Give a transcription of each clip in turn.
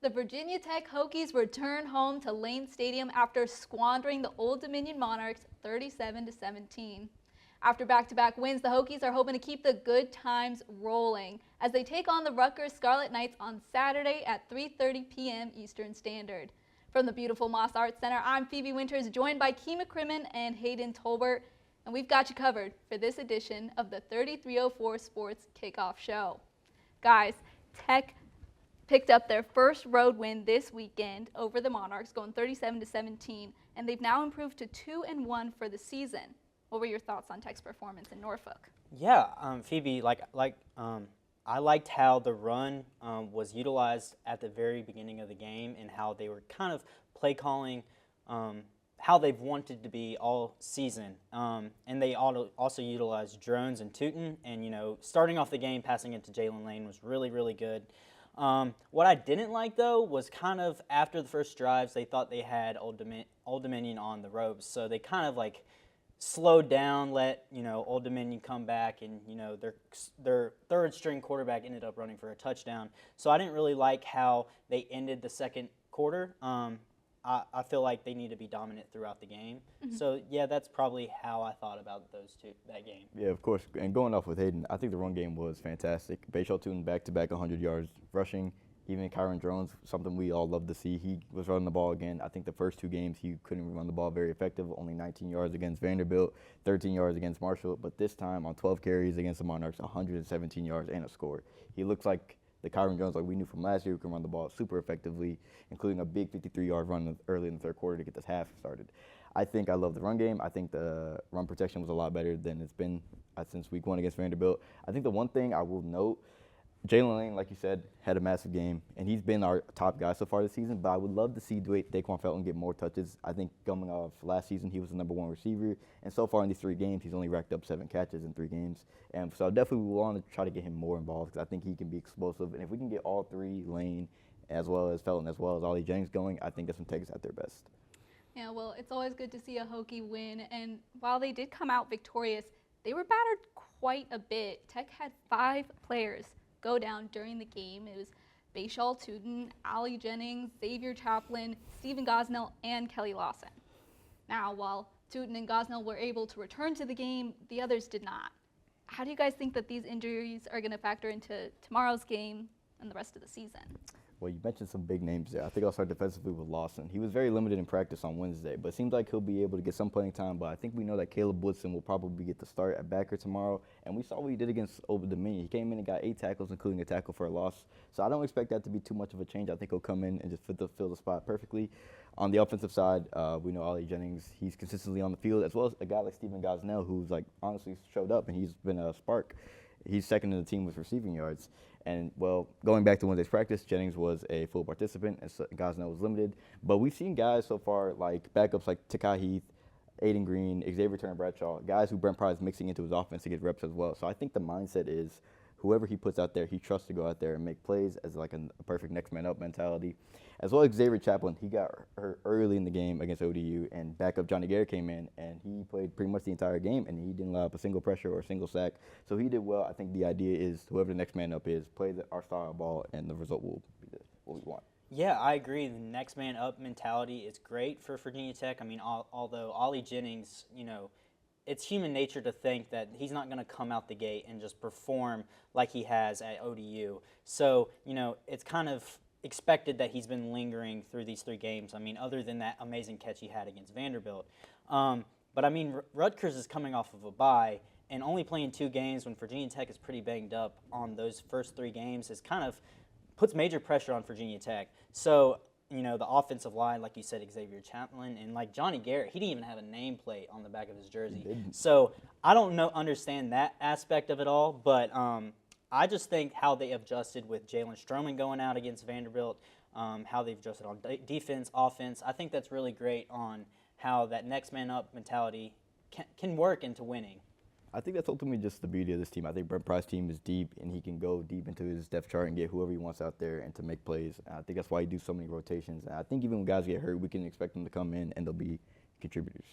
The Virginia Tech Hokies return home to Lane Stadium after squandering the Old Dominion Monarchs 37-17. After back-to-back wins, the Hokies are hoping to keep the good times rolling as they take on the Rutgers Scarlet Knights on Saturday at 3:30 p.m. Eastern Standard. From the beautiful Moss Arts Center, I'm Phoebe Winters, joined by Kima Crimmin and Hayden Tolbert, and we've got you covered for this edition of the 3304 Sports Kickoff Show. Guys, Tech picked up their first road win this weekend over the Monarchs, going 37-17, and they've now improved to 2-1 for the season. What were your thoughts on Tech's performance in Norfolk? Yeah, Phoebe, I liked how the run was utilized at the very beginning of the game and how they were kind of play calling how they've wanted to be all season. And they also utilized drones and Tootin, and starting off the game, passing it to Jalen Lane was really, really good. What I didn't like, though, was kind of after the first drives, they thought they had Old Dominion on the ropes, so they kind of slowed down, let Old Dominion come back, and their third string quarterback ended up running for a touchdown. So I didn't really like how they ended the second quarter. I feel like they need to be dominant throughout the game. Mm-hmm. So yeah, that's probably how I thought about that game. Yeah, of course. And going off with Hayden, I think the run game was fantastic. Bayshall Tootin back-to-back 100 yards rushing. Even Kyron Drones, something we all love to see. He was running the ball again. I think the first two games he couldn't run the ball very effective, only 19 yards against Vanderbilt, 13 yards against Marshall. But this time on 12 carries against the Monarchs, 117 yards and a score. He looks like the Kyron Jones like we knew from last year who can run the ball super effectively, including a big 53-yard run early in the third quarter to get this half started. I think I love the run game. I think the run protection was a lot better than it's been since week one against Vanderbilt. I think the one thing I will note, Jalen Lane, like you said, had a massive game, and he's been our top guy so far this season, but I would love to see Daquan Felton get more touches. I think coming off last season, he was the number one receiver, and so far in these 3 games, he's only racked up 7 catches in 3 games. And so I definitely want to try to get him more involved because I think he can be explosive. And if we can get all 3, Lane, as well as Felton, as well as Ollie Jennings going, I think that's when Tech is at their best. Yeah, well, it's always good to see a Hokie win, and while they did come out victorious, they were battered quite a bit. Tech had 5 players go down during the game. It was Bayshall Tootin, Ollie Jennings, Xavier Chaplin, Stephen Gosnell, and Kelly Lawson. Now, while Tootin and Gosnell were able to return to the game, the others did not. How do you guys think that these injuries are going to factor into tomorrow's game and the rest of the season? Well, you mentioned some big names there. I think I'll start defensively with Lawson. He was very limited in practice on Wednesday, but it seems like he'll be able to get some playing time. But I think we know that Caleb Woodson will probably get the start at backer tomorrow. And we saw what he did against Old Dominion. He came in and got 8 tackles, including a tackle for a loss. So I don't expect that to be too much of a change. I think he'll come in and just fill the spot perfectly. On the offensive side, we know Ollie Jennings. He's consistently on the field, as well as a guy like Stephen Gosnell, who's honestly showed up, and he's been a spark. He's second in the team with receiving yards. And, well, going back to Wednesday's practice, Jennings was a full participant, and Gosnell was limited. But we've seen guys so far, like backups like Takai Heath, Aiden Green, Xavier Turner-Bradshaw, guys who Brent Pryde is mixing into his offense to get reps as well. So I think the mindset is whoever he puts out there, he trusts to go out there and make plays as a perfect next man up mentality. As well as Xavier Chaplin, he got hurt early in the game against ODU, and backup Johnny Garrett came in, and he played pretty much the entire game, and he didn't allow up a single pressure or a single sack. So he did well. I think the idea is whoever the next man up is, play our style of ball, and the result will be what we want. Yeah, I agree. The next man up mentality is great for Virginia Tech. I mean, although Ollie Jennings, it's human nature to think that he's not going to come out the gate and just perform like he has at ODU. So, it's kind of expected that he's been lingering through these 3 games. I mean, other than that amazing catch he had against Vanderbilt. But, I mean, Rutgers is coming off of a bye, and only playing 2 games when Virginia Tech is pretty banged up on those first 3 games is kind of puts major pressure on Virginia Tech. So, the offensive line, like you said, Xavier Chaplin, and like Johnny Garrett, he didn't even have a nameplate on the back of his jersey. So I don't understand that aspect of it all, but I just think how they adjusted with Jalen Stroman going out against Vanderbilt, how they've adjusted on defense, offense. I think that's really great on how that next man up mentality can work into winning. I think that's ultimately just the beauty of this team. I think Brent Pryde's team is deep, and he can go deep into his depth chart and get whoever he wants out there and to make plays. And I think that's why he do so many rotations. And I think even when guys get hurt, we can expect them to come in and they'll be contributors.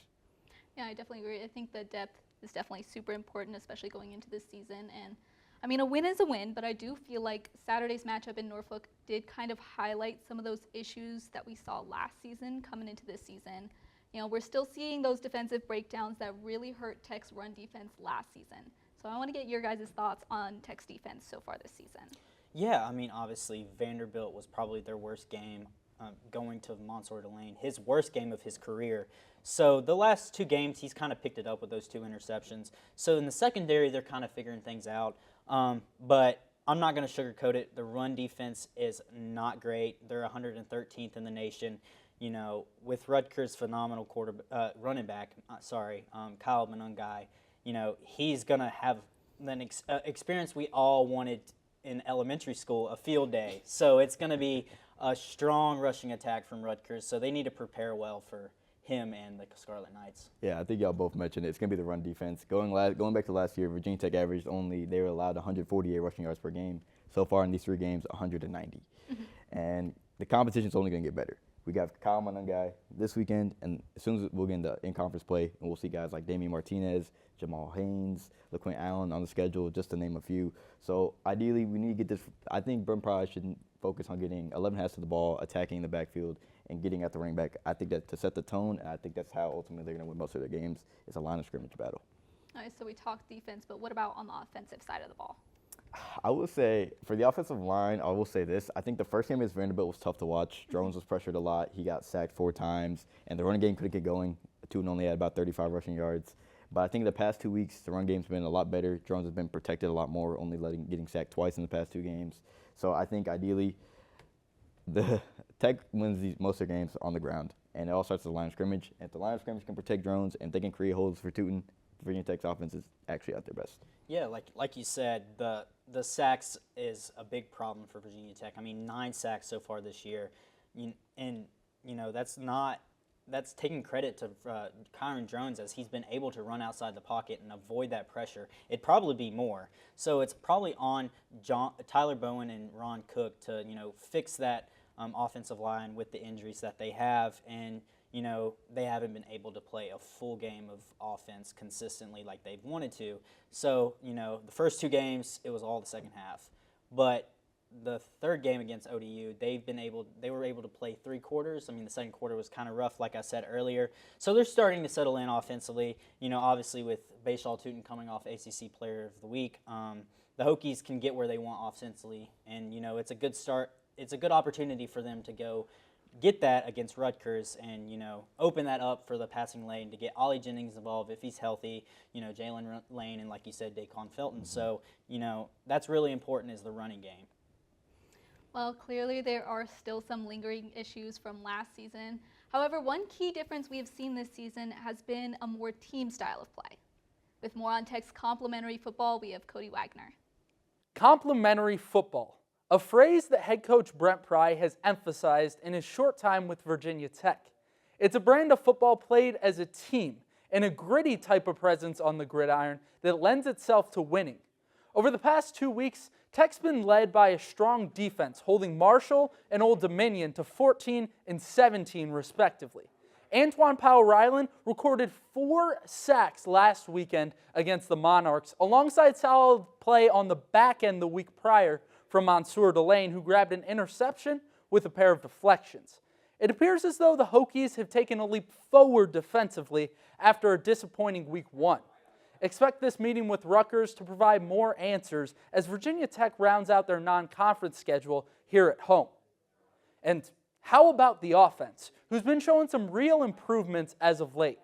Yeah, I definitely agree. I think the depth is definitely super important, especially going into this season. And I mean, a win is a win, but I do feel like Saturday's matchup in Norfolk did kind of highlight some of those issues that we saw last season coming into this season. You know, we're still seeing those defensive breakdowns that really hurt Tech's run defense last season. So I want to get your guys' thoughts on Tech's defense so far this season. Yeah, I mean, obviously, Vanderbilt was probably their worst game going to Monsieur Delane, his worst game of his career. So the last 2 games, he's kind of picked it up with those 2 interceptions. So in the secondary, they're kind of figuring things out. But I'm not going to sugarcoat it. The run defense is not great. They're 113th in the nation. You know, with Rutgers' phenomenal running back, Kyle Manungai, you know, he's going to have an experience we all wanted in elementary school, a field day. So it's going to be a strong rushing attack from Rutgers. So they need to prepare well for him and the Scarlet Knights. Yeah, I think y'all both mentioned it. It's going to be the run defense. Going back to last year, Virginia Tech averaged they were allowed 148 rushing yards per game. So far in these 3 games, 190. And the competition's only going to get better. We got Kyle Manungai this weekend, and as soon as we'll get into in-conference play, and we'll see guys like Damian Martinez, Jamal Haynes, LaQuint Allen on the schedule, just to name a few. So ideally, we need to get this. I think Brent Pry should focus on getting 11 hands to the ball, attacking the backfield, and getting at the running back. I think that to set the tone, and I think that's how ultimately they're going to win most of their games. It's a line of scrimmage battle. All right, so we talked defense, but what about on the offensive side of the ball? I will say, for the offensive line, I will say this. I think the first game against Vanderbilt was tough to watch. Drones was pressured a lot. He got sacked 4 times, and the running game couldn't get going. Tootin only had about 35 rushing yards. But I think the past 2 weeks, the run game's been a lot better. Drones has been protected a lot more, only getting sacked twice in the past 2 games. So I think ideally, the Tech wins most of their games on the ground, and it all starts with the line of scrimmage. And if the line of scrimmage can protect Drones and they can create holes for Tootin, Virginia Tech's offense is actually at their best. Yeah, like you said, the sacks is a big problem for Virginia Tech. I mean, 9 sacks so far this year, and you know that's taking credit to Kyron Drones, as he's been able to run outside the pocket and avoid that pressure. It'd probably be more. So it's probably on Tyler Bowen and Ron Cook to fix that offensive line with the injuries that they have, and they haven't been able to play a full game of offense consistently like they've wanted to. So, the first 2 games, it was all the second half. But the third game against ODU, they were able to play 3 quarters. I mean, the second quarter was kind of rough, like I said earlier. So they're starting to settle in offensively. Obviously with Bashaw Tootin coming off ACC Player of the Week, the Hokies can get where they want offensively. And, it's a good start. It's a good opportunity for them to go get that against Rutgers and, open that up for the passing lane to get Ollie Jennings involved if he's healthy, Jalen Lane and, like you said, Daquan Felton. So, that's really important is the running game. Well, clearly there are still some lingering issues from last season. However, one key difference we have seen this season has been a more team style of play. With more on Tech's complimentary football, we have Cody Wagner. Complimentary football, a phrase that head coach Brent Pry has emphasized in his short time with Virginia Tech. It's a brand of football played as a team and a gritty type of presence on the gridiron that lends itself to winning. Over the past 2 weeks, Tech's been led by a strong defense, holding Marshall and Old Dominion to 14 and 17 respectively. Antoine Powell-Ryland recorded 4 sacks last weekend against the Monarchs, alongside solid play on the back end the week prior from Monsieur Delane, who grabbed an interception with a pair of deflections. It appears as though the Hokies have taken a leap forward defensively after a disappointing week 1. Expect this meeting with Rutgers to provide more answers as Virginia Tech rounds out their non-conference schedule here at home. And how about the offense, who's been showing some real improvements as of late?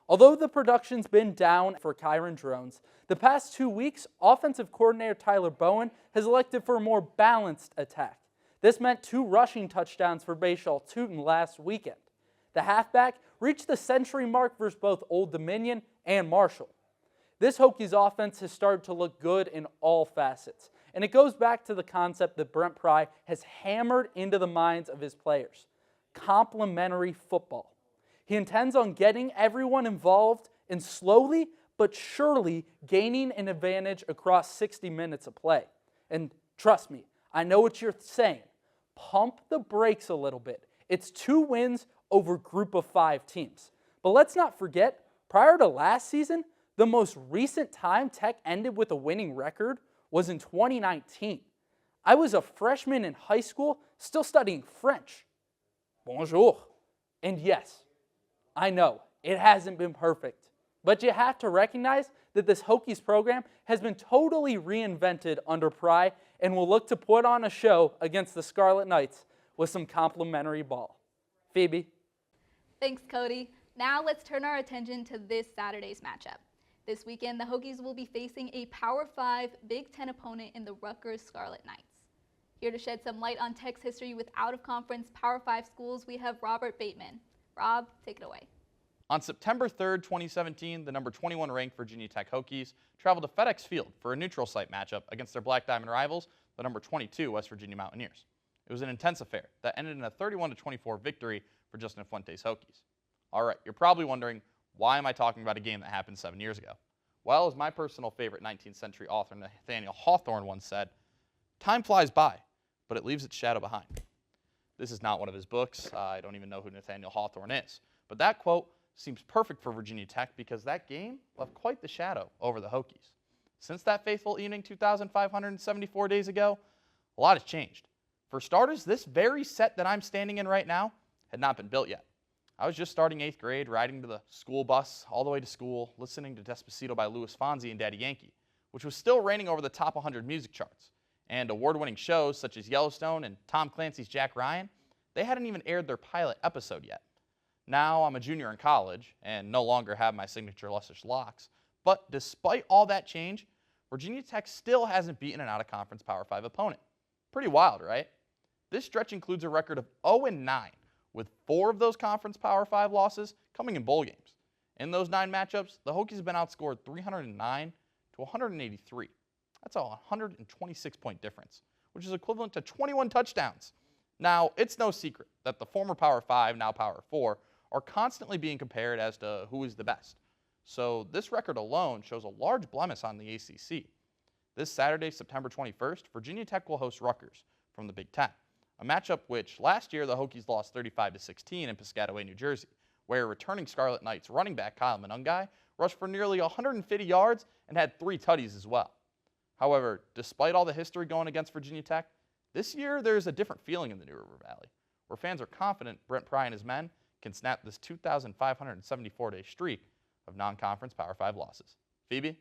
Although the production's been down for Kyron Drones, the past 2 weeks, offensive coordinator Tyler Bowen has elected for a more balanced attack. This meant 2 rushing touchdowns for Bashaw Tootin last weekend. The halfback reached the century mark versus both Old Dominion and Marshall. This Hokies offense has started to look good in all facets, and it goes back to the concept that Brent Pry has hammered into the minds of his players: complementary football. He intends on getting everyone involved and slowly but surely gaining an advantage across 60 minutes of play. And trust me, I know what you're saying. Pump the brakes a little bit. It's 2 wins over a group of 5 teams. But let's not forget, prior to last season, the most recent time Tech ended with a winning record was in 2019. I was a freshman in high school, still studying French. Bonjour. And yes, I know, it hasn't been perfect. But you have to recognize that this Hokies program has been totally reinvented under Pry and will look to put on a show against the Scarlet Knights with some complimentary ball. Phoebe? Thanks, Cody. Now let's turn our attention to this Saturday's matchup. This weekend, the Hokies will be facing a Power 5 Big Ten opponent in the Rutgers Scarlet Knights. Here to shed some light on Tech's history with out-of-conference Power 5 schools, we have Robert Bateman. Rob, take it away. On September 3rd, 2017, the number 21 ranked Virginia Tech Hokies traveled to FedEx Field for a neutral site matchup against their Black Diamond rivals, the number 22 West Virginia Mountaineers. It was an intense affair that ended in a 31-24 victory for Justin Fuente's Hokies. All right, you're probably wondering, why am I talking about a game that happened 7 years ago? Well, as my personal favorite 19th century author Nathaniel Hawthorne once said, time flies by, but it leaves its shadow behind. This is not one of his books. I don't even know who Nathaniel Hawthorne is. But that quote seems perfect for Virginia Tech because that game left quite the shadow over the Hokies. Since that fateful evening 2,574 days ago, a lot has changed. For starters, this very set that I'm standing in right now had not been built yet. I was just starting 8th grade, riding to the school bus all the way to school, listening to Despacito by Louis Fonsi and Daddy Yankee, which was still reigning over the top 100 music charts. And award-winning shows such as Yellowstone and Tom Clancy's Jack Ryan, they hadn't even aired their pilot episode yet. Now I'm a junior in college and no longer have my signature luscious locks, but despite all that change, Virginia Tech still hasn't beaten an out-of-conference Power 5 opponent. Pretty wild, right? This stretch includes a record of 0-9, with 4 of those conference Power 5 losses coming in bowl games. In those 9 matchups, the Hokies have been outscored 309 to 183. That's a 126-point difference, which is equivalent to 21 touchdowns. Now, it's no secret that the former Power 5, now Power 4, are constantly being compared as to who is the best. So this record alone shows a large blemish on the ACC. This Saturday, September 21st, Virginia Tech will host Rutgers from the Big Ten, a matchup which last year the Hokies lost 35-16 in Piscataway, New Jersey, where returning Scarlet Knights running back Kyle Monungai rushed for nearly 150 yards and had 3 tutties as well. However, despite all the history going against Virginia Tech, this year there's a different feeling in the New River Valley, where fans are confident Brent Pry and his men can snap this 2,574-day streak of non-conference Power 5 losses. Phoebe?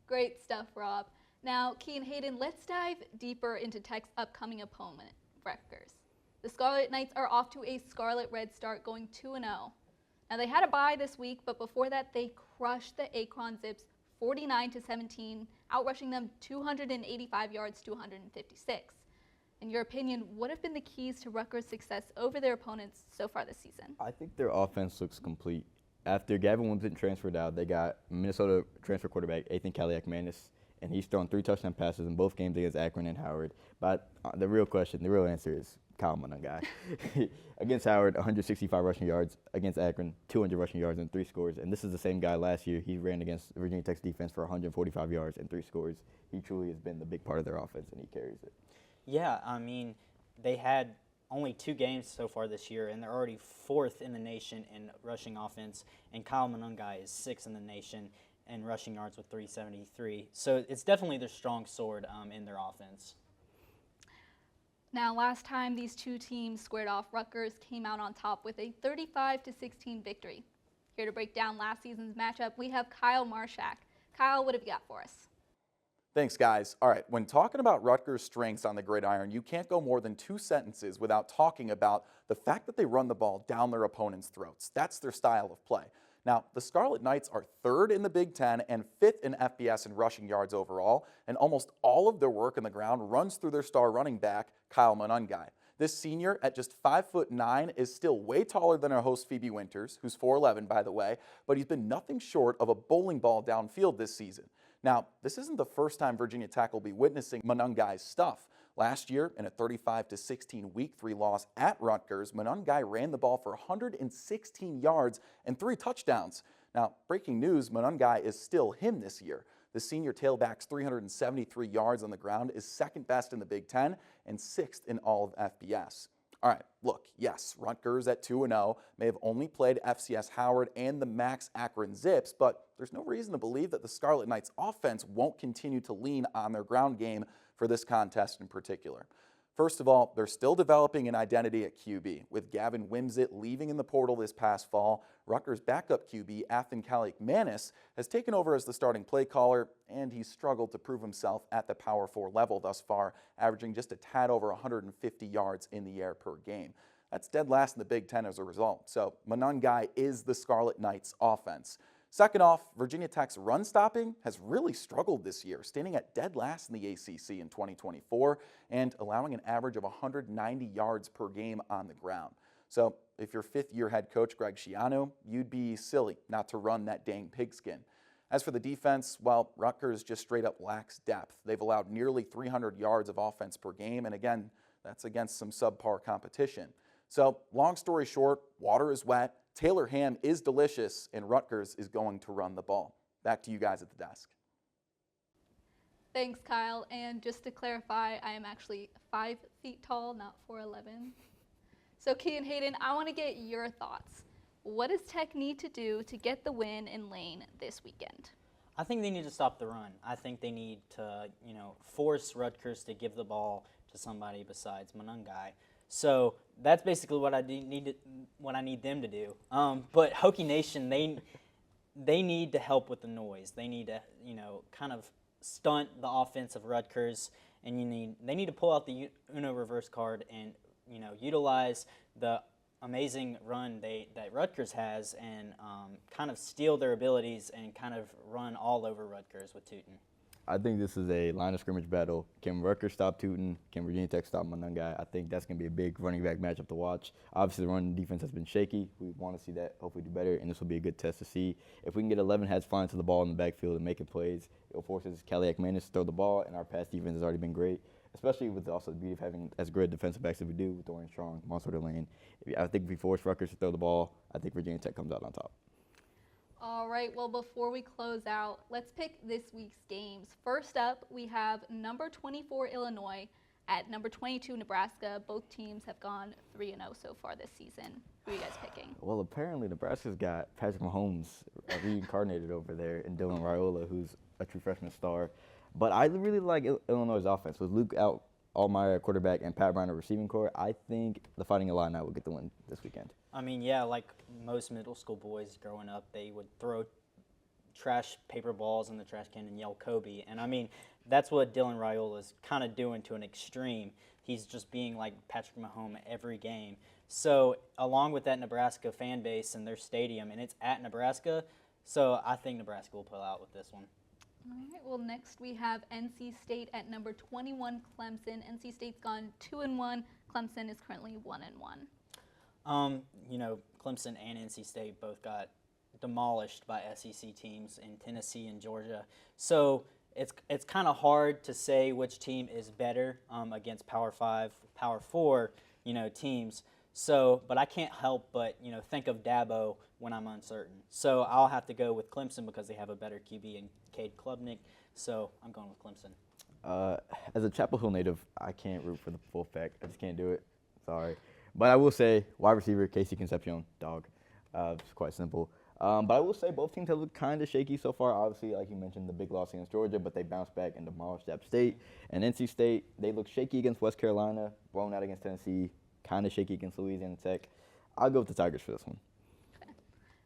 Great stuff, Rob. Now, Key and Hayden, let's dive deeper into Tech's upcoming opponent, Rutgers. The Scarlet Knights are off to a scarlet red start, going 2-0. Now, they had a bye this week, but before that, they crushed the Akron Zips 49-17, outrushing them 285 yards to 156. In your opinion, what have been the keys to Rutgers' success over their opponents so far this season? I think their offense looks complete. After Gavin Winston transferred out, they got Minnesota transfer quarterback Ethan Kaliak-Manis, and he's thrown 3 touchdown passes in both games against Akron and Howard. But the real answer is Kyle Monungai. Against Howard, 165 rushing yards. Against Akron, 200 rushing yards and 3 scores. And this is the same guy last year. He ran against Virginia Tech's defense for 145 yards and 3 scores. He truly has been the big part of their offense, and he carries it. Yeah, I mean, they had only 2 games so far this year, and they're already 4th in the nation in rushing offense, and Kyle Monungai is 6th in the nation in rushing yards with 373. So it's definitely their strong sword in their offense. Now, last time these two teams squared off, Rutgers came out on top with a 35-16 victory. Here to break down last season's matchup, we have Kyle Marshak. Kyle, what have you got for us? Thanks, guys. All right, when talking about Rutgers' strengths on the gridiron, you can't go more than 2 sentences without talking about the fact that they run the ball down their opponents' throats. That's their style of play. Now, the Scarlet Knights are 3rd in the Big Ten and 5th in FBS in rushing yards overall, and almost all of their work on the ground runs through their star running back, Kyle Monungai. This senior, at just 5'9", is still way taller than our host Phoebe Winters, who's 4'11", by the way, but he's been nothing short of a bowling ball downfield this season. Now, this isn't the first time Virginia Tech will be witnessing Monungai's stuff. Last year, in a 35-16 Week 3 loss at Rutgers, Monungai ran the ball for 116 yards and 3 touchdowns. Now, breaking news, Monungai is still him this year. The senior tailback's 373 yards on the ground is 2nd best in the Big Ten and 6th in all of FBS. All right, look, yes, Rutgers at 2-0 may have only played FCS Howard and the Max Akron Zips, but there's no reason to believe that the Scarlet Knights offense won't continue to lean on their ground game for this contest in particular. First of all, they're still developing an identity at QB. With Gavin Wimsett leaving in the portal this past fall, Rutgers' backup QB, Athan Kalik-Manis, has taken over as the starting play caller, and he's struggled to prove himself at the Power 4 level thus far, averaging just a tad over 150 yards in the air per game. That's dead last in the Big Ten as a result, so Monangai is the Scarlet Knights' offense. Second off, Virginia Tech's run stopping has really struggled this year, standing at dead last in the ACC in 2024 and allowing an average of 190 yards per game on the ground. So if you're fifth-year head coach Greg Schiano, you'd be silly not to run that dang pigskin. As for the defense, well, Rutgers just straight up lacks depth. They've allowed nearly 300 yards of offense per game, and again, that's against some subpar competition. So long story short, water is wet, Taylor ham is delicious, and Rutgers is going to run the ball. Back to you guys at the desk. Thanks, Kyle. And just to clarify, I am actually 5 feet tall, not 4'11". So Key and Hayden, I want to get your thoughts. What does Tech need to do to get the win in Lane this weekend? I think they need to stop the run. I think they need to, force Rutgers to give the ball to somebody besides Monangai. So that's basically what I need them to do. But Hokie Nation, they need to help with the noise. They need to, kind of stunt the offense of Rutgers, and they need to pull out the Uno reverse card and, utilize the amazing run that Rutgers has and kind of steal their abilities and kind of run all over Rutgers with Tootin. I think this is a line of scrimmage battle. Can Rutgers stop Tootin? Can Virginia Tech stop Monangai? I think that's going to be a big running back matchup to watch. Obviously, the running defense has been shaky. We want to see that hopefully do better, and this will be a good test to see. If we can get 11 heads flying to the ball in the backfield and making plays, it forces Kaliak-Manis to throw the ball, and our pass defense has already been great, especially with also the beauty of having as great defensive backs as we do with Dorian Strong, Monster Lane. I think if we force Rutgers to throw the ball, I think Virginia Tech comes out on top. All right, well, before we close out, let's pick this week's games. First up, we have number 24 Illinois at number 22 Nebraska. Both teams have gone 3-0 so far this season. Who are you guys picking? Well, apparently Nebraska's got Patrick Mahomes reincarnated over there and Dylan Raiola, who's a true freshman star. But I really like Illinois' offense. With Luke Altmaier, quarterback, and Pat Bryant, receiving core, I think the Fighting Illini will get the win this weekend. I mean, yeah, like most middle school boys growing up, they would throw trash paper balls in the trash can and yell Kobe. And, I mean, that's what Dylan Raiola is kind of doing to an extreme. He's just being like Patrick Mahomes every game. So, along with that Nebraska fan base and their stadium, and it's at Nebraska, so I think Nebraska will pull out with this one. All right, well, next we have NC State at number 21 Clemson. NC State's gone 2-1. Clemson is currently 1-1. Clemson and NC State both got demolished by SEC teams in Tennessee and Georgia. So it's kind of hard to say which team is better against Power 5, Power 4, teams. So, but I can't help but, think of Dabo when I'm uncertain. So I'll have to go with Clemson because they have a better QB in Cade Klubnik. So I'm going with Clemson. As a Chapel Hill native, I can't root for the fullback. I just can't do it. Sorry. But I will say, wide receiver, Casey Concepcion, dog. It's quite simple. But I will say both teams have looked kind of shaky so far. Obviously, like you mentioned, the big loss against Georgia, but they bounced back and demolished App State. And NC State, they look shaky against West Carolina, blown out against Tennessee, kind of shaky against Louisiana Tech. I'll go with the Tigers for this one. Okay.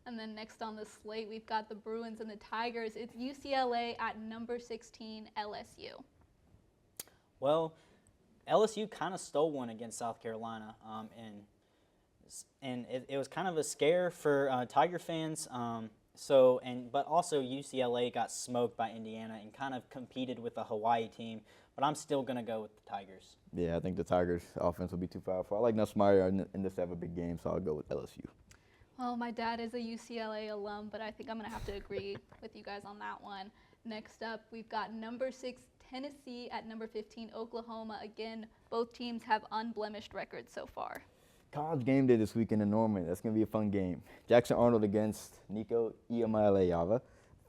And then next on the slate, we've got the Bruins and the Tigers. It's UCLA at number 16 LSU. Well, LSU kind of stole one against South Carolina, and it was kind of a scare for Tiger fans. But also UCLA got smoked by Indiana and kind of competed with the Hawaii team. But I'm still going to go with the Tigers. Yeah, I think the Tigers' offense will be too powerful. I like Nussmeier in this to have a big game, so I'll go with LSU. Well, my dad is a UCLA alum, but I think I'm going to have to agree with you guys on that one. Next up, we've got number 6 Tennessee at number 15 Oklahoma. Again, both teams have unblemished records so far. College game day this weekend in Norman. That's going to be a fun game. Jackson Arnold against Nico Iamaleava.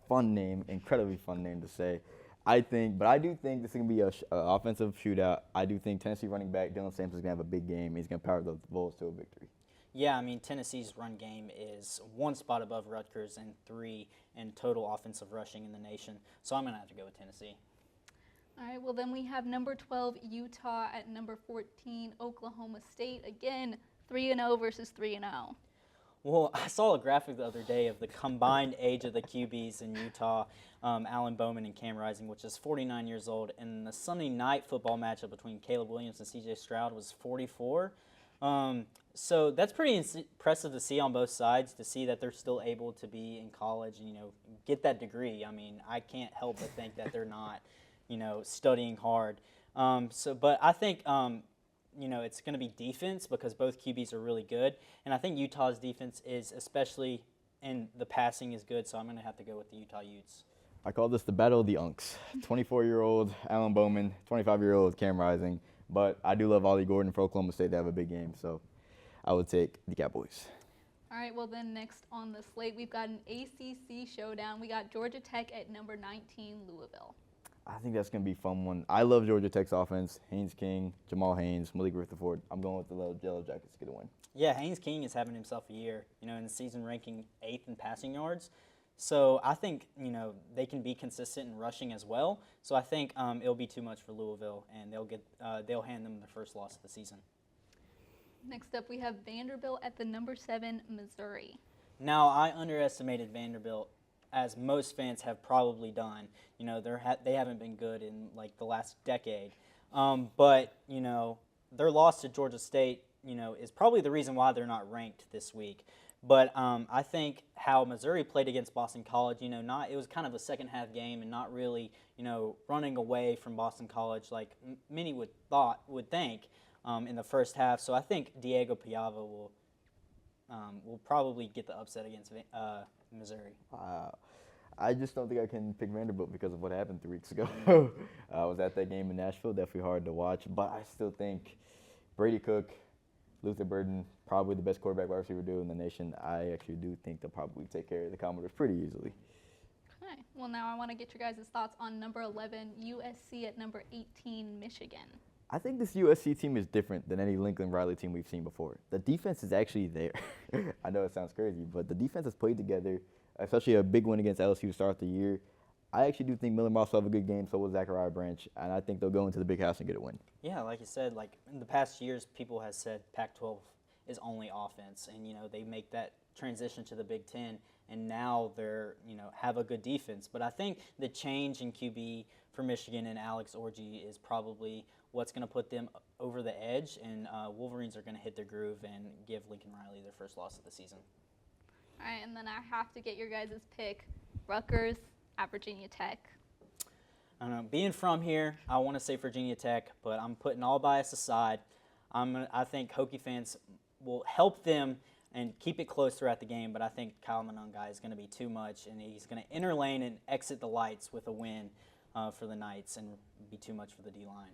Fun name, incredibly fun name to say. I do think this is going to be an offensive shootout. I do think Tennessee running back Dylan Sampson is going to have a big game. He's going to power the Vols to a victory. Yeah, I mean, Tennessee's run game is one spot above Rutgers and 3 in total offensive rushing in the nation. So I'm going to have to go with Tennessee. All right, well, then we have number 12, Utah, at number 14, Oklahoma State. Again, 3-0 versus 3-0. Well, I saw a graphic the other day of the combined age of the QBs in Utah, Alan Bowman and Cam Rising, which is 49 years old. And the Sunday night football matchup between Caleb Williams and C.J. Stroud was 44. So that's pretty impressive to see on both sides, to see that they're still able to be in college and, get that degree. I mean, I can't help but think that they're not, studying hard. But I think, it's going to be defense because both QBs are really good. And I think Utah's defense is, especially in the passing, is good. So I'm going to have to go with the Utah Utes. I call this the battle of the unks. 24-year-old Alan Bowman, 25-year-old Cam Rising. But I do love Ollie Gordon for Oklahoma State to have a big game. So I would take the Cowboys. All right, well, then next on the slate, we've got an ACC showdown. We got Georgia Tech at number 19, Louisville. I think that's going to be a fun one. I love Georgia Tech's offense. Haynes King, Jamal Haynes, Malik Rutherford. I'm going with the Yellow Jackets to get a win. Yeah, Haynes King is having himself a year, in the season ranking 8th in passing yards. So I think, they can be consistent in rushing as well. So I think it'll be too much for Louisville, and they'll hand them their first loss of the season. Next up, we have Vanderbilt at the number 7, Missouri. Now, I underestimated Vanderbilt, as most fans have probably done. They haven't been good in like the last decade. But their loss to Georgia State, is probably the reason why they're not ranked this week. But I think how Missouri played against Boston College, it was kind of a second half game and not really, running away from Boston College like many would think in the first half. So I think Diego Piava will probably get the upset against Missouri. I just don't think I can pick Vanderbilt because of what happened 3 weeks ago. I was at that game in Nashville, definitely hard to watch. But I still think Brady Cook, Luther Burden, probably the best quarterback wide receiver duo in the nation. I actually do think they'll probably take care of the Commodores pretty easily. Okay, well, now I want to get your guys' thoughts on number 11, USC, at number 18, Michigan. I think this USC team is different than any Lincoln Riley team we've seen before. The defense is actually there. I know it sounds crazy, but the defense has played together, especially a big win against LSU to start the year. I actually do think Miller Moss will have a good game, so will Zachariah Branch, and I think they'll go into the big house and get a win. Yeah, like you said, like in the past years, people have said Pac-12 is only offense, and they make that transition to the Big Ten, and now they're have a good defense. But I think the change in QB for Michigan and Alex Orji is probably what's going to put them over the edge, and Wolverines are going to hit their groove and give Lincoln Riley their first loss of the season. All right, and then I have to get your guys' pick, Rutgers at Virginia Tech. I don't know. Being from here, I want to say Virginia Tech, but I'm putting all bias aside. I think Hokie fans will help them and keep it close throughout the game, but I think Kyle Monangai is going to be too much, and he's going to enter lane and exit the lights with a win for the Knights and be too much for the D-line.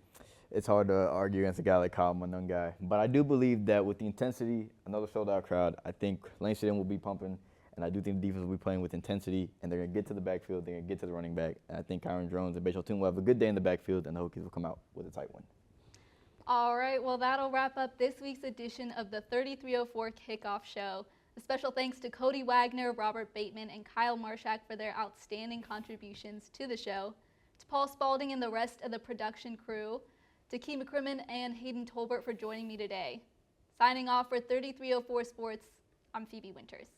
It's hard to argue against a guy like Kyle Monangai, but I do believe that with the intensity, another sold-out crowd, I think Lane Stadium will be pumping, and I do think the defense will be playing with intensity, and they're going to get to the backfield, they're going to get to the running back, and I think Kyron Drones and Bachel Toon will have a good day in the backfield, and the Hokies will come out with a tight win. All right, well, that'll wrap up this week's edition of the 3304 Kickoff Show. A special thanks to Cody Wagner, Robert Bateman, and Kyle Marshak for their outstanding contributions to the show, to Paul Spaulding and the rest of the production crew, to Key McCrimmon and Hayden Tolbert for joining me today. Signing off for 3304 Sports, I'm Phoebe Winters.